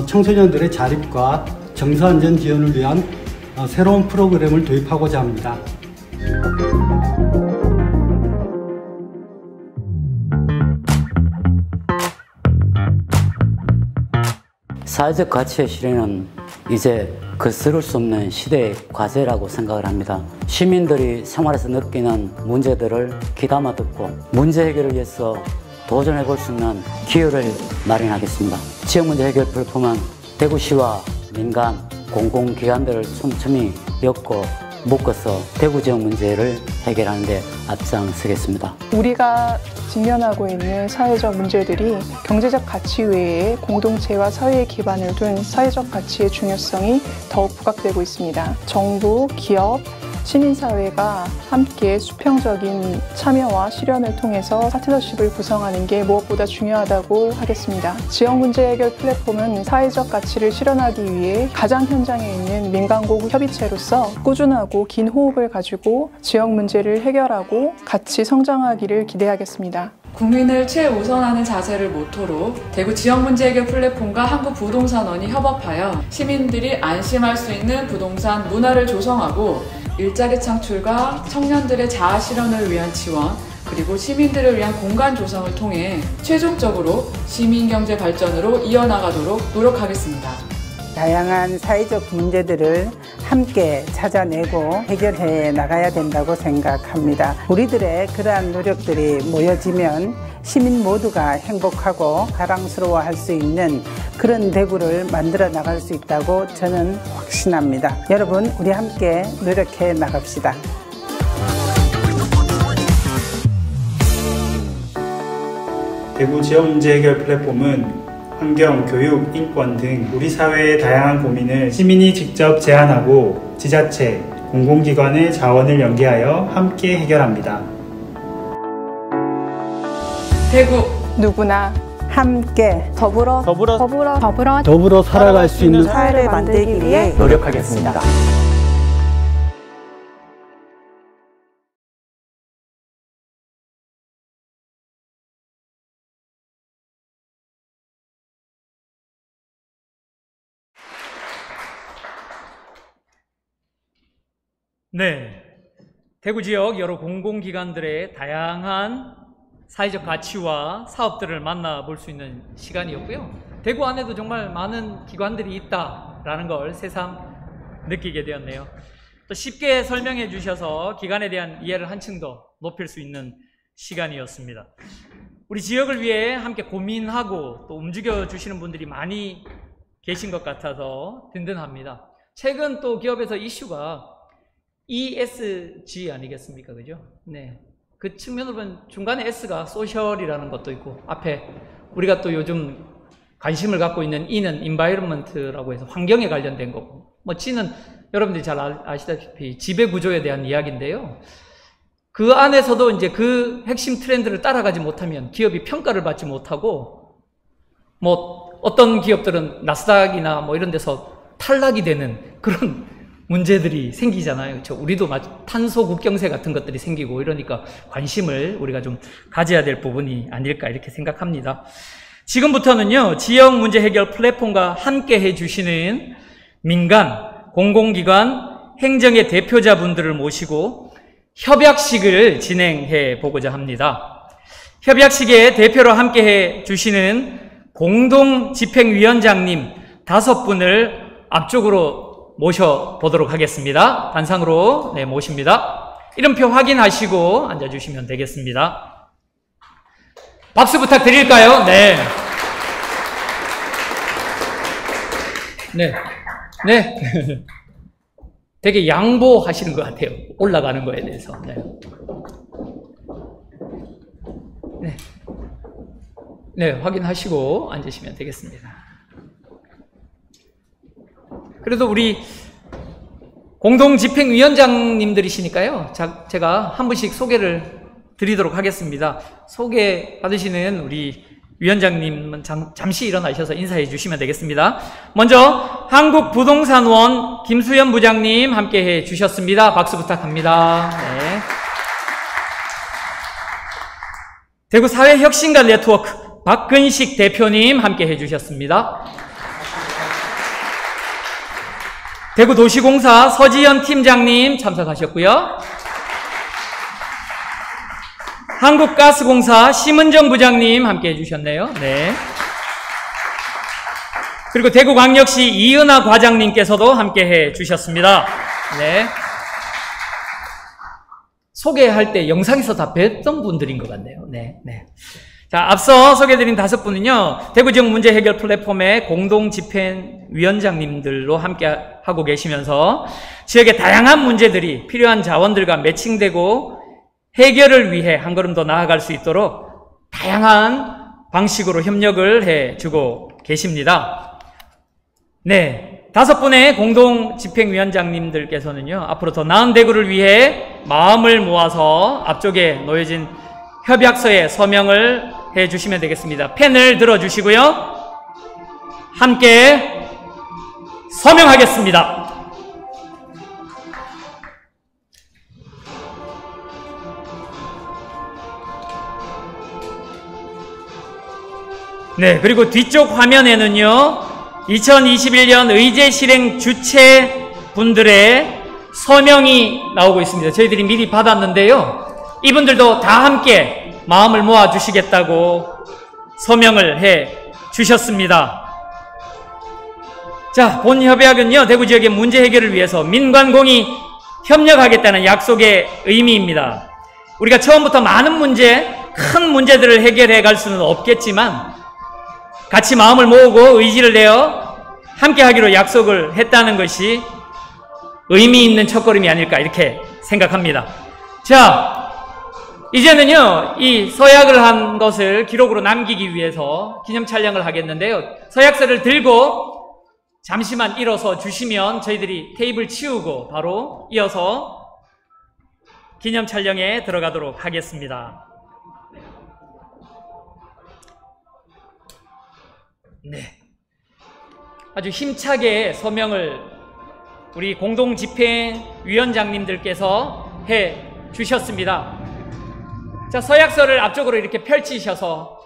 청소년들의 자립과 정서안전 지원을 위한 새로운 프로그램을 도입하고자 합니다. 사회적 가치의 실현은 이제 거스를 수 없는 시대의 과제라고 생각을 합니다. 시민들이 생활에서 느끼는 문제들을 귀담아 듣고 문제 해결을 위해서 도전해 볼 수 있는 기회를 마련하겠습니다. 지역 문제 해결 플랫폼은 대구시와 민간, 공공기관들을 촘촘히 엮고 묶어서 대구 지역 문제를 해결하는 데 앞장서겠습니다. 우리가 직면하고 있는 사회적 문제들이 경제적 가치 외에 공동체와 사회의 기반을 둔 사회적 가치의 중요성이 더욱 부각되고 있습니다. 정부, 기업, 시민사회가 함께 수평적인 참여와 실현을 통해서 파트너십을 구성하는 게 무엇보다 중요하다고 하겠습니다. 지역 문제 해결 플랫폼은 사회적 가치를 실현하기 위해 가장 현장에 있는 민간고구 협의체로서 꾸준하고 긴 호흡을 가지고 지역 문제를 해결하고 같이 성장하기를 기대하겠습니다. 국민을 최우선하는 자세를 모토로 대구 지역문제해결 플랫폼과 한국부동산원이 협업하여 시민들이 안심할 수 있는 부동산 문화를 조성하고 일자리 창출과 청년들의 자아 실현을 위한 지원, 그리고 시민들을 위한 공간 조성을 통해 최종적으로 시민경제 발전으로 이어나가도록 노력하겠습니다. 다양한 사회적 문제들을 함께 찾아내고 해결해 나가야 된다고 생각합니다. 우리들의 그러한 노력들이 모여지면 시민 모두가 행복하고 자랑스러워할 수 있는 그런 대구를 만들어 나갈 수 있다고 저는 확신합니다. 여러분, 우리 함께 노력해 나갑시다. 대구 지역 문제 해결 플랫폼은 환경, 교육, 인권 등 우리 사회의 다양한 고민을 시민이 직접 제안하고 지자체, 공공기관의 자원을 연계하여 함께 해결합니다. 대구 누구나 함께 더불어 살아갈 수 있는 사회를 만들기 위해 노력하겠습니다. 네, 대구 지역 여러 공공기관들의 다양한 사회적 가치와 사업들을 만나볼 수 있는 시간이었고요. 대구 안에도 정말 많은 기관들이 있다라는 걸 새삼 느끼게 되었네요. 또 쉽게 설명해 주셔서 기관에 대한 이해를 한층 더 높일 수 있는 시간이었습니다. 우리 지역을 위해 함께 고민하고 또 움직여 주시는 분들이 많이 계신 것 같아서 든든합니다. 최근 또 기업에서 이슈가 ESG 아니겠습니까? 그죠? 네. 그 측면으로 보면 중간에 S가 소셜이라는 것도 있고, 앞에 우리가 또 요즘 관심을 갖고 있는 E는 environment라고 해서 환경에 관련된 거고, 뭐 G는 여러분들이 잘 아시다시피 지배 구조에 대한 이야기인데요. 그 안에서도 이제 그 핵심 트렌드를 따라가지 못하면 기업이 평가를 받지 못하고, 뭐 어떤 기업들은 나스닥이나 뭐 이런 데서 탈락이 되는 그런 문제들이 생기잖아요. 그렇죠? 우리도 탄소 국경세 같은 것들이 생기고 이러니까 관심을 우리가 좀 가져야 될 부분이 아닐까 이렇게 생각합니다. 지금부터는요, 지역 문제 해결 플랫폼과 함께 해주시는 민간, 공공기관, 행정의 대표자분들을 모시고 협약식을 진행해 보고자 합니다. 협약식에 대표로 함께 해주시는 공동집행위원장님 5분을 앞쪽으로 모셔보도록 하겠습니다. 단상으로 모십니다. 이름표 확인하시고 앉아주시면 되겠습니다. 박수 부탁드릴까요? 네. 되게 양보하시는 것 같아요. 올라가는 거에 대해서. 확인하시고 앉으시면 되겠습니다. 그래도 우리 공동집행위원장님들이시니까요, 제가 한 분씩 소개를 드리도록 하겠습니다. 소개 받으시는 우리 위원장님은 잠시 일어나셔서 인사해 주시면 되겠습니다. 먼저 한국부동산원 김수연 부장님 함께 해 주셨습니다. 박수 부탁합니다. 네. 대구사회혁신가 네트워크 박근식 대표님 함께 해 주셨습니다. 대구도시공사 서지연 팀장님 참석하셨고요. 한국가스공사 심은정 부장님 함께 해주셨네요. 네. 그리고 대구광역시 이은하 과장님께서도 함께 해주셨습니다. 네. 소개할 때 영상에서 다 뵀던 분들인 것 같네요. 네. 자, 앞서 소개해드린 5분은요, 대구 지역 문제 해결 플랫폼의 공동집행위원장님들로 함께 하고 계시면서 지역의 다양한 문제들이 필요한 자원들과 매칭되고 해결을 위해 한 걸음 더 나아갈 수 있도록 다양한 방식으로 협력을 해주고 계십니다. 네. 5분의 공동집행위원장님들께서는요, 앞으로 더 나은 대구를 위해 마음을 모아서 앞쪽에 놓여진 협약서에 서명을 해 주시면 되겠습니다. 펜을 들어주시고요. 함께 서명하겠습니다. 네, 그리고 뒤쪽 화면에는요, 2021년 의제 실행 주체 분들의 서명이 나오고 있습니다. 저희들이 미리 받았는데요, 이분들도 다 함께 마음을 모아 주시겠다고 서명을 해 주셨습니다. 자, 본 협약은요, 대구 지역의 문제 해결을 위해서 민관공이 협력하겠다는 약속의 의미입니다. 우리가 처음부터 많은 문제, 큰 문제들을 해결해 갈 수는 없겠지만 같이 마음을 모으고 의지를 내어 함께 하기로 약속을 했다는 것이 의미 있는 첫걸음이 아닐까 이렇게 생각합니다. 자, 이제는요, 이 서약을 한 것을 기록으로 남기기 위해서 기념 촬영을 하겠는데요. 서약서를 들고 잠시만 일어서 주시면 저희들이 테이블 치우고 바로 이어서 기념 촬영에 들어가도록 하겠습니다. 네. 아주 힘차게 서명을 우리 공동집행위원장님들께서 해 주셨습니다. 자, 서약서를 앞쪽으로 이렇게 펼치셔서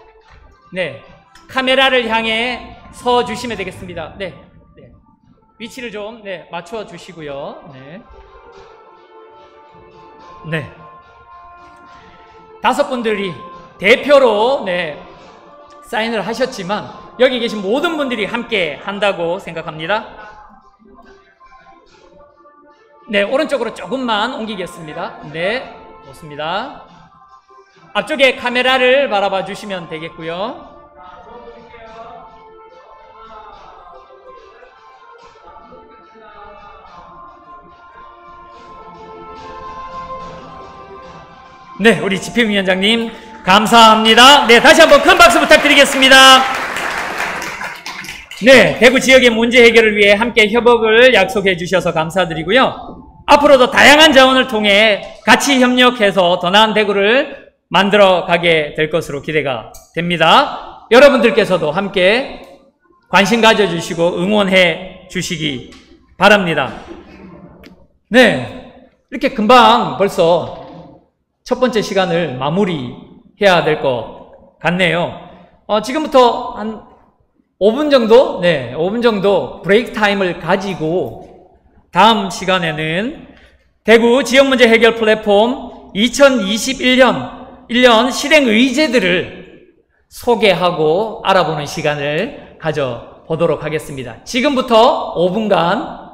네, 카메라를 향해 서 주시면 되겠습니다. 네, 네. 위치를 좀 네, 맞춰 주시고요. 네. 네. 5분들이 대표로 네, 사인을 하셨지만 여기 계신 모든 분들이 함께 한다고 생각합니다. 네, 오른쪽으로 조금만 옮기겠습니다. 네, 좋습니다. 앞쪽에 카메라를 바라봐 주시면 되겠고요. 네, 우리 집행위원장님 감사합니다. 네, 다시 한번 큰 박수 부탁드리겠습니다. 네, 대구 지역의 문제 해결을 위해 함께 협업을 약속해 주셔서 감사드리고요. 앞으로도 다양한 자원을 통해 같이 협력해서 더 나은 대구를 만들어 가게 될 것으로 기대가 됩니다. 여러분들께서도 함께 관심 가져주시고 응원해 주시기 바랍니다. 네, 이렇게 금방 벌써 첫 번째 시간을 마무리해야 될 것 같네요. 지금부터 한 5분 정도, 네, 5분 정도 브레이크 타임을 가지고 다음 시간에는 대구 지역문제 해결 플랫폼 2021년 실행 의제들을 소개하고 알아보는 시간을 가져보도록 하겠습니다. 지금부터 5분간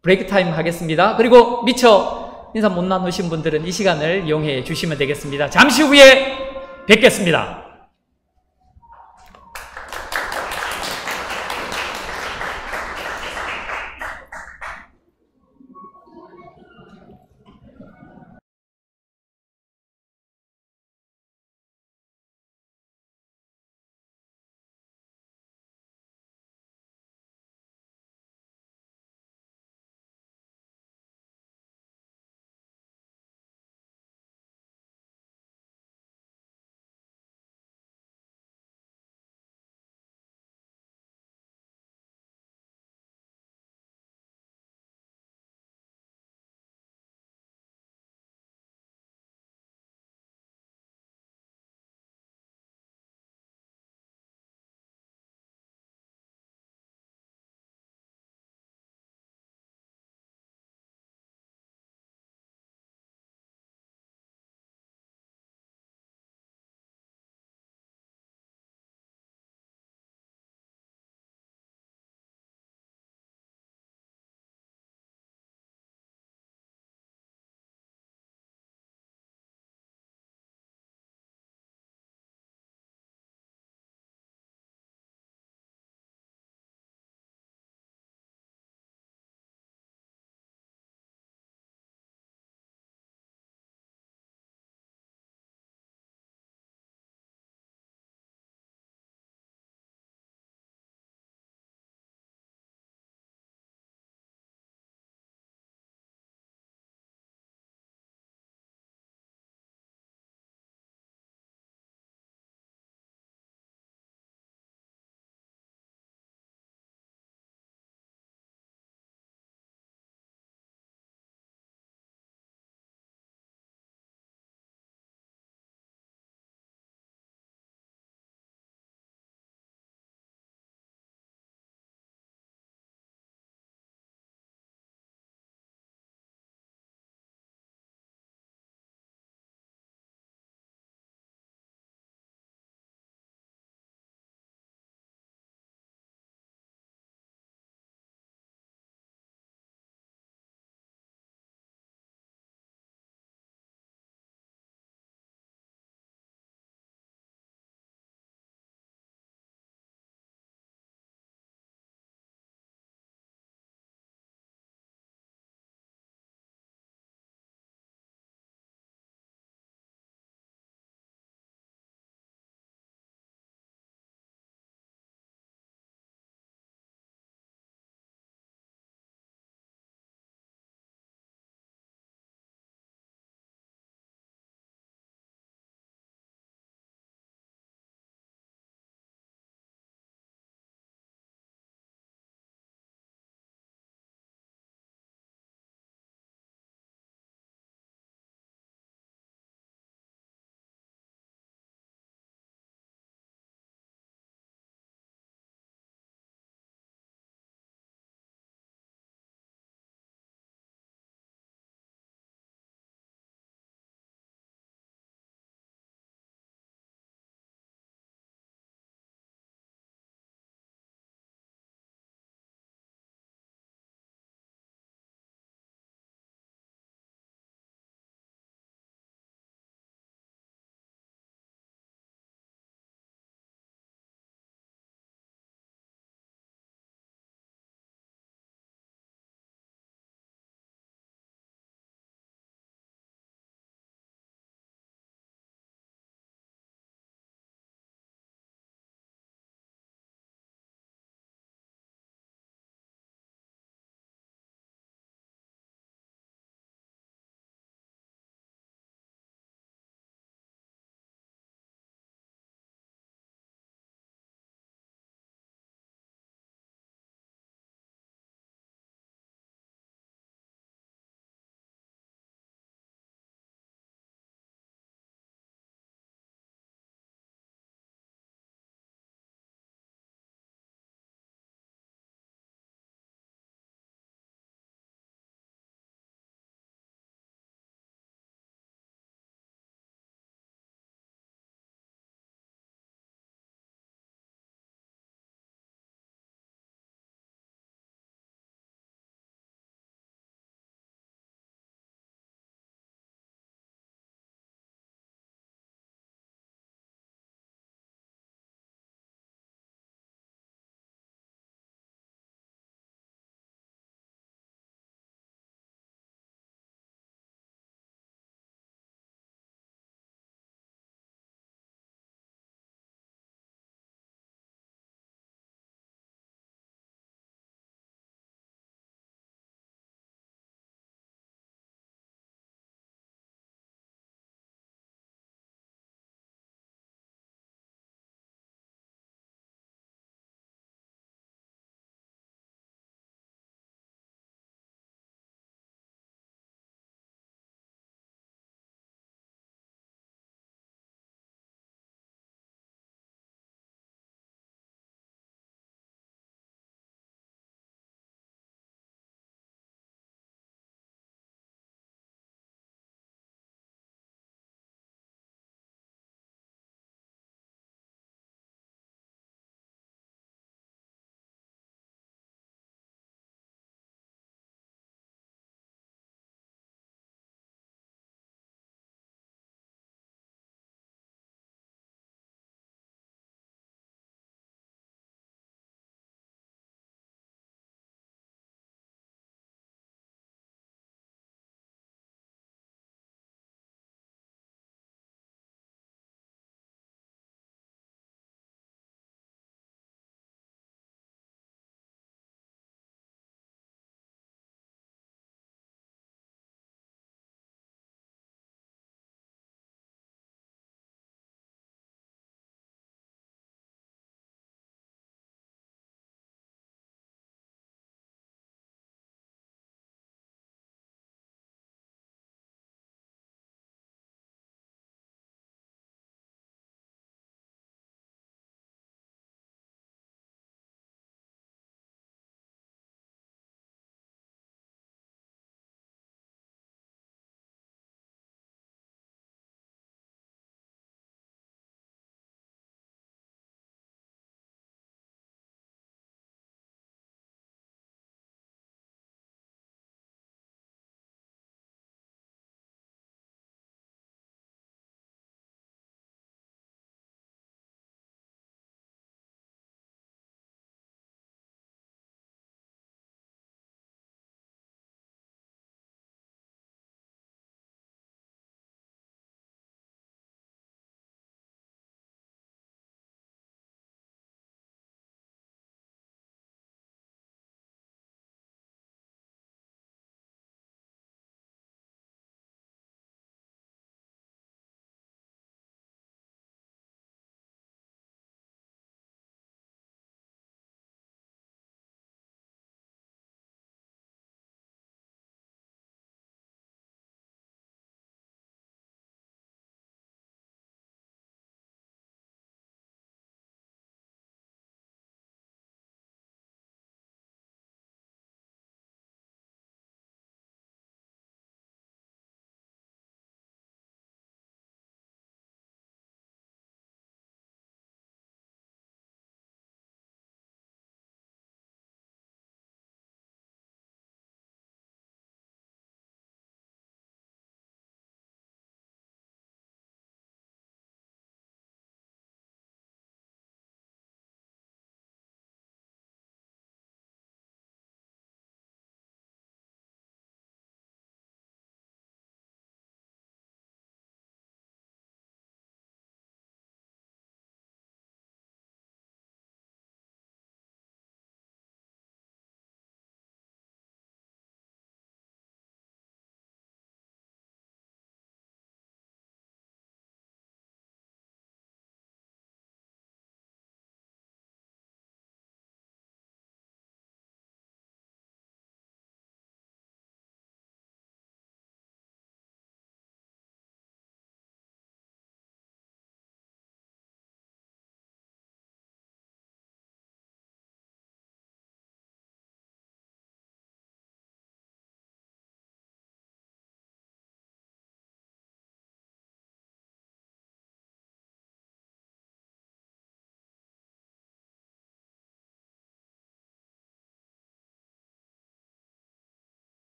브레이크 타임 하겠습니다. 그리고 미처 인사 못 나누신 분들은 이 시간을 이용해 주시면 되겠습니다. 잠시 후에 뵙겠습니다.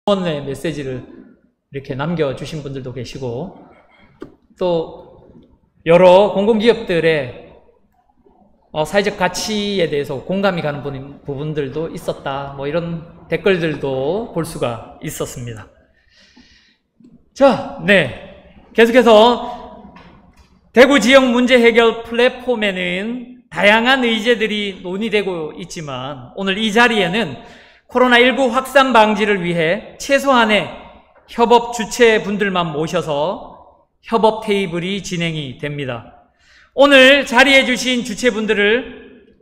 응원의 메시지를 이렇게 남겨주신 분들도 계시고, 또 여러 공공기업들의 사회적 가치에 대해서 공감이 가는 부분들도 있었다, 뭐 이런 댓글들도 볼 수가 있었습니다. 자, 계속해서 대구 지역 문제 해결 플랫폼에는 다양한 의제들이 논의되고 있지만, 오늘 이 자리에는 코로나19 확산 방지를 위해 최소한의 협업 주체분들만 모셔서 협업 테이블이 진행이 됩니다. 오늘 자리해 주신 주체분들을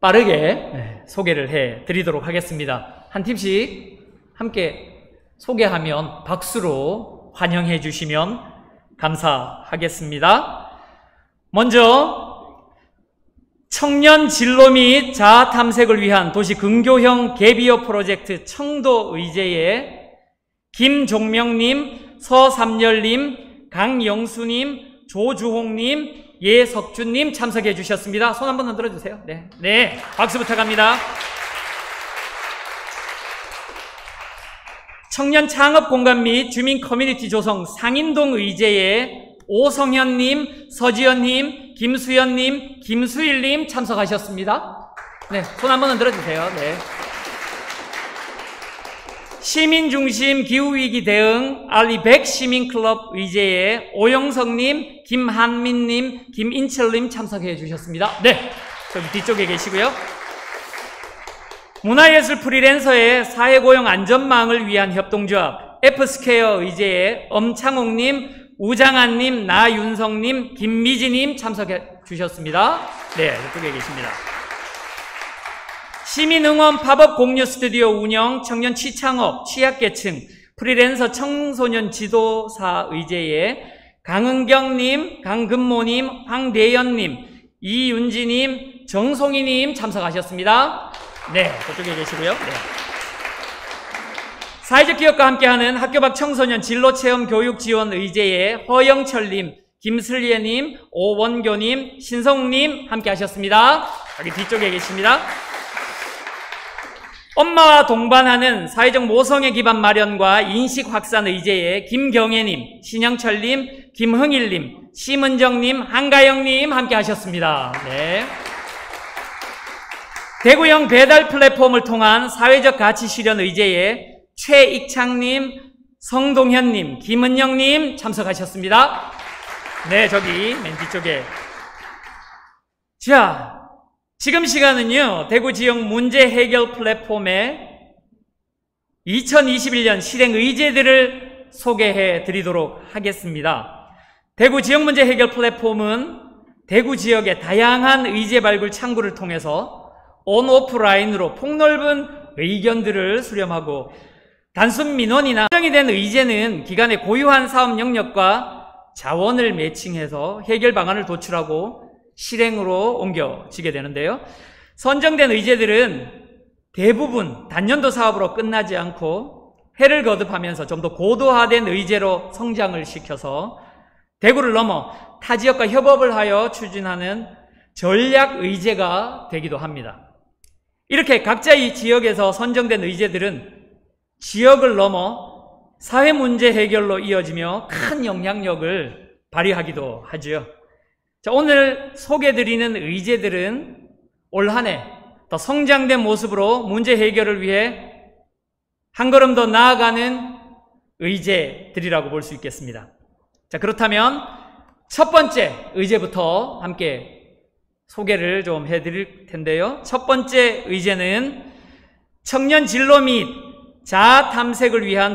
빠르게 소개를 해 드리도록 하겠습니다. 한 팀씩 함께 소개하면 박수로 환영해 주시면 감사하겠습니다. 먼저 청년 진로 및 자아 탐색을 위한 도시 근교형 갭이어 프로젝트 청도 의제의 김종명님, 서삼열님, 강영수님, 조주홍님, 예석준님 참석해 주셨습니다. 손 한번 흔들어 주세요. 네, 박수 부탁합니다. 청년 창업 공간 및 주민 커뮤니티 조성 상인동 의제에 오성현님, 서지연님, 김수연님, 김수일님 참석하셨습니다. 네, 손 한번 흔들어 주세요. 네. 시민중심 기후위기 대응 알리100 시민클럽 의제에 오영석님, 김한민님, 김인철님 참석해 주셨습니다. 네, 저기 뒤쪽에 계시고요. 문화예술 프리랜서의 사회고용 안전망을 위한 협동조합 F스퀘어 의제에 엄창옥님, 우장한님, 나윤성님, 김미지님 참석해 주셨습니다. 네, 이쪽에 계십니다. 시민응원 팝업 공유 스튜디오 운영 청년 취창업, 취약계층, 프리랜서 청소년 지도사 의제에 강은경님, 강금모님, 황대연님, 이윤지님, 정송이님 참석하셨습니다. 네, 그쪽에 계시고요. 네. 사회적 기업과 함께하는 학교 밖 청소년 진로체험 교육 지원 의제에 허영철님, 김슬예님, 오원교님, 신성욱님 함께 하셨습니다. 여기 뒤쪽에 계십니다. 엄마와 동반하는 사회적 모성애 기반 마련과 인식 확산 의제에 김경애님, 신영철님, 김흥일님, 심은정님, 한가영님 함께 하셨습니다. 네. 대구형 배달 플랫폼을 통한 사회적 가치 실현 의제에 최익창님, 성동현님, 김은영님 참석하셨습니다. 네, 저기 맨 뒤쪽에. 자, 지금 시간은요, 대구 지역 문제 해결 플랫폼의 2021년 실행 의제들을 소개해 드리도록 하겠습니다. 대구 지역 문제 해결 플랫폼은 대구 지역의 다양한 의제 발굴 창구를 통해서 온오프라인으로 폭넓은 의견들을 수렴하고, 단순 민원이나 확정이 된 의제는 기관의 고유한 사업 영역과 자원을 매칭해서 해결 방안을 도출하고 실행으로 옮겨지게 되는데요. 선정된 의제들은 대부분 단년도 사업으로 끝나지 않고 해를 거듭하면서 좀 더 고도화된 의제로 성장을 시켜서 대구를 넘어 타 지역과 협업을 하여 추진하는 전략 의제가 되기도 합니다. 이렇게 각자의 지역에서 선정된 의제들은 지역을 넘어 사회 문제 해결로 이어지며 큰 영향력을 발휘하기도 하죠. 자, 오늘 소개드리는 의제들은 올 한 해 더 성장된 모습으로 문제 해결을 위해 한 걸음 더 나아가는 의제들이라고 볼 수 있겠습니다. 자, 그렇다면 첫 번째 의제부터 함께 소개를 좀 해드릴 텐데요. 첫 번째 의제는 청년 진로 및 자아 탐색을 위한